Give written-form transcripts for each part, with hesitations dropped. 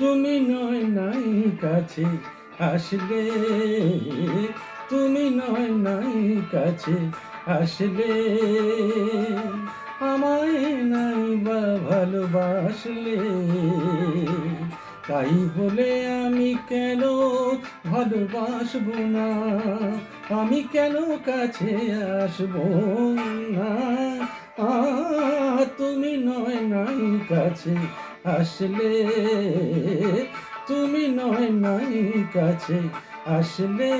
তুমি নয় নাই কাছে আসলে, তুমি নয় নাই কাছে আসলে, আমায় নাই বা ভালোবাসলে, তাই বলে আমি কেন ভালোবাসবো না, আমি কেন কাছে আসবো না। তুমি নয় নাই কাছে আসলে, তুমি নয় নাই কাছে আসলে।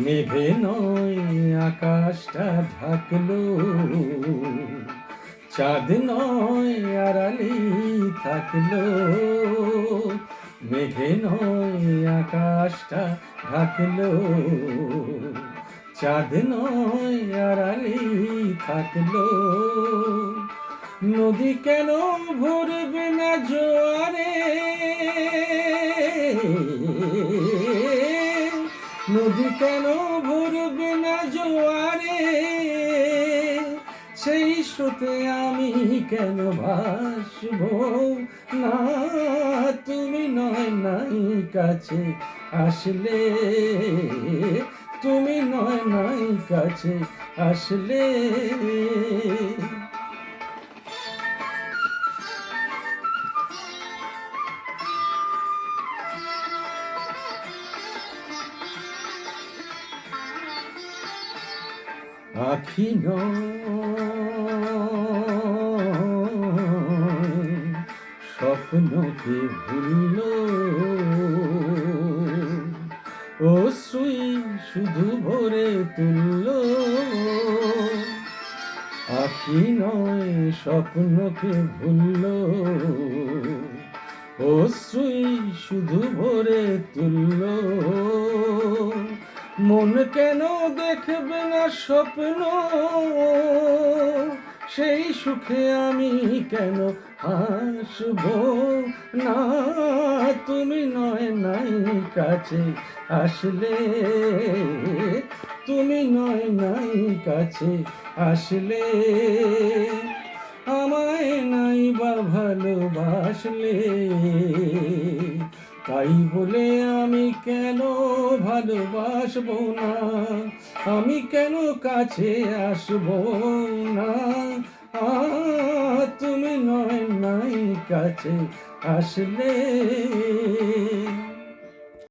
মেঘে নয় আকাশটা ঢাকলো, চাঁদ নয় আড়ালি থাকলো, মেঘে নয় আকাশটা ঢাকলো, চাঁদ নয় আড়ালি থাকলো, নদী কেন ভরবে না জোয়ারে, নদী কেন ভরবে না জোয়ারে, সেই স্রোতে আমি কেন ভাসবো না, তুমি নয় নাই কাছে আসলে, তুমি নয় নাই কাছে আসলে। আখি নয় স্বপ্নকে ভুলল, অশ্রুই শুধু ভরে তুলল, আখি নয় স্বপ্নকে ভুলল, অশ্রুই শুধু ভরে তুলল, মন কেন দেখবে না স্বপ্ন, সেই সুখে আমি কেন হাসব না, তুমি নয় নাই কাছে আসলে, তুমি নয় নাই কাছে আসলে, আমায় নাই বা ভালোবাসলে, তাই বলে আমি কেন ভালোবাসবো না, আমি কেন কাছে আসবো না। তুমি নয় নাই কাছে আসলে।